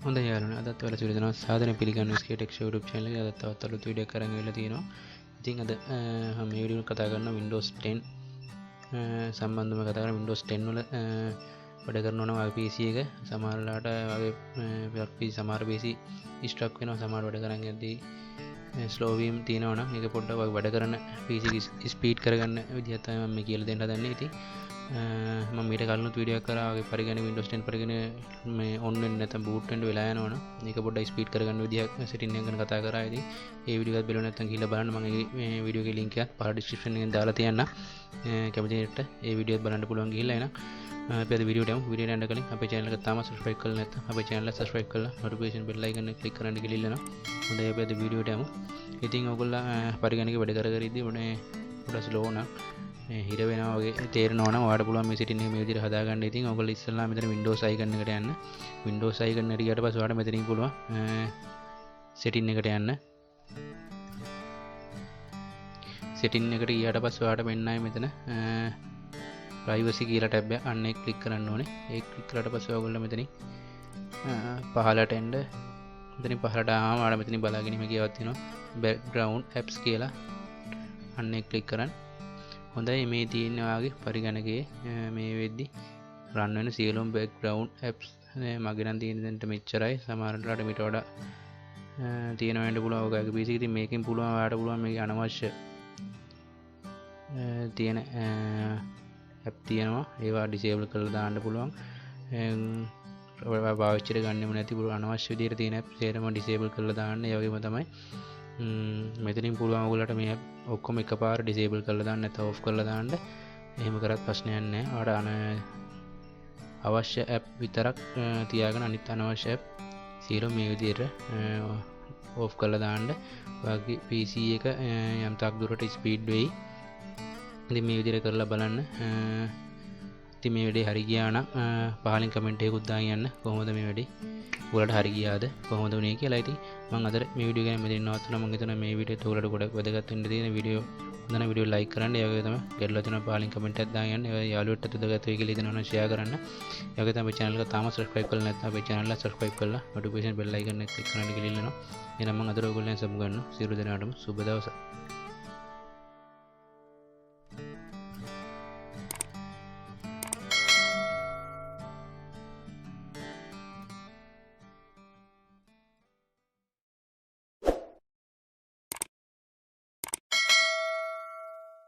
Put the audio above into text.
හොඳයි යාළුවනේ අදත් ඔයාලා සියලු දෙනා සාදරයෙන් පිළිගන්නවා ස්කේට් එක්ස් YouTube channel එකේ අදත් තවත් අලුත් වීඩියෝ එකක් අරන් ඉවිල්ලා තියෙනවා. ඉතින් අද මම මේ වීඩියෝ එක කතා කරනවා Windows 10 සම්බන්ධව කතා කරනවා. Windows 10 වල වැඩ කරනවා නම් වගේ PC එක සමහරලාට වගේ PC සමහර PC ස්ට්‍රක් වෙනවා. සමහර වැඩ කරන් යද්දී ස්ලෝ වීම් තියෙනවා නම් ඒක පොඩ්ඩක් වැඩ කරන PC එක ස්පීඩ් කරගන්න විදිහක් තමයි මම කියලා දෙන්න හදන්නේ. ඉතින් මම මීට කලිනුත් වීඩියෝ එකක් කරා වගේ පරිගණක Windows 10 පරිගණක මේ ඔන් වෙන්නේ නැත්නම් බූට් වෙන්න වෙලා යනවනම් මේක පොඩ්ඩක් ස්පීඩ් කරගන්න විදිහක් සෙටින් එක ගැන කතා කරා. ඉතින් ඒ වීඩියෝ එකත් බලන්න නැත්නම් ගිහලා බලන්න. මම මේ වීඩියෝ එකේ link එකත් පහළ description එකෙන් දාලා තියන්නම්. කැමති කෙනෙක්ට ඒ වීඩියෝ එකත් බලන්න පුළුවන් ගිහලා එහෙනම් අපි අද වීඩියෝට යමු. වීඩියෝ එක යන්න කලින් අපේ channel එක තාම subscribe කරලා නැත්නම් අපේ channel එක subscribe කරලා notification bell icon එක click කරන්න ගිහිල්ලා නම් හොඳයි අපි අද වීඩියෝට යමු. ඉතින් ඔයගොල්ලෝ පරිගණක වැඩ කර ඉද්දී මොනේ පොඩ්ඩක් slow නම් හිර වෙනවා වගේ තේරෙනවා නම් ඔයාලට පුළුවන් මේ setting එක මේ විදිහට හදාගන්න. ඉතින් ඔයගොල්ලෝ ඉස්සෙල්ලා මෙතන Windows icon එකට යන්න. Windows icon එකට ගියාට පස්සේ ඔයාලට මෙතනින් පුළුවන් setting එකට යන්න. setting එකට ගියාට පස්සේ ඔයාලට මෙන්නයි මෙතන privacy කියලා ටැබ් එක අන්න ඒක ක්ලික් කරන්න ඕනේ. ඒක ක්ලික් කරලා පස්සේ ඔයගොල්ලෝ මෙතනින් පහළට එන්න. මෙතනින් පහළට ආවම ඔයාලා මෙතනින් බලාගෙන ඉන්න කියවත් තියෙනවා background apps කියලා. අන්න ඒක ක්ලික් කරන්න. හොඳයි මේ තියෙන වාගේ පරිගණකයේ මේ වෙද්දි රන් වෙන සියලුම background apps මගේ නම් තියෙන දෙන්නට මෙච්චරයි. සමහරවිට මීට වඩා තියෙනවා වෙන්න පුළුවන්. ඔයගොල්ලෝ PC එකකින් මේකෙන් පුළුවන් ඔයාලට පුළුවන් මේක අනවශ්‍ය තියෙන app තියෙනවා. ඒවා disable කරලා දාන්න පුළුවන්. ඔයාලා පාවිච්චිට ගන්නෙම නැති පුළුවන් අනවශ්‍ය විදිහට තියෙන app සේරම disable කරලා දාන්න. ඒ වගේම තමයි මෙතනින් පුළුවන් ඔයගොල්ලන්ට මේ app ඔක්කොම එකපාර disable කරලා දාන්න නැත්නම් off කරලා දාන්න. එහෙම කරත් ප්‍රශ්නයක් නැහැ. ඔයාලට අවශ්‍ය app විතරක් තියාගෙන අනිත් අනවශ්‍ය app සියලුම මේ විදිහට off කරලා දාන්න. ඔයාගේ PC එක යම් තාක් දුරට ස්පීඩ් වෙයි. ඉතින් මේ විදිහට කරලා බලන්න. ඉතින් මේ වැඩේ හරි ගියා නම් පහලින් කමෙන්ට් එකකුත් දාගෙන යන්න. කොහොමද මේ වැඩේ ඔයාලට හරි ගියාද කොහොමද වුනේ කියලා. ඉතින් මම අද මේ වීඩියෝ ගැන මෙතන නවත්වනවා. මම හිතනවා මේ වීඩියෝ ඔයාලට ගොඩක් වැදගත් වෙන්න තියෙන වීඩියෝ. හොඳනම් වීඩියෝ like කරන්න. ඒ වගේ තමයි ගැටලුව තියෙනවා පහලින් කමෙන්ට් එකක් දාගෙන යන්න. ඒ යාළුවෙක්ට වැදගත් වෙයි කියලා හිතනවා නම් share කරන්න. ඒ වගේ තමයි channel එක තාම subscribe කරලා නැත්නම් අපේ channel එක subscribe කරලා notification bell icon එක click කරන්න කියලා ඉල්ලනවා. එහෙනම් මම අද ඔයගොල්ලන් සමු ගන්නවා. සියලු දෙනාටම සුබ දවසක්.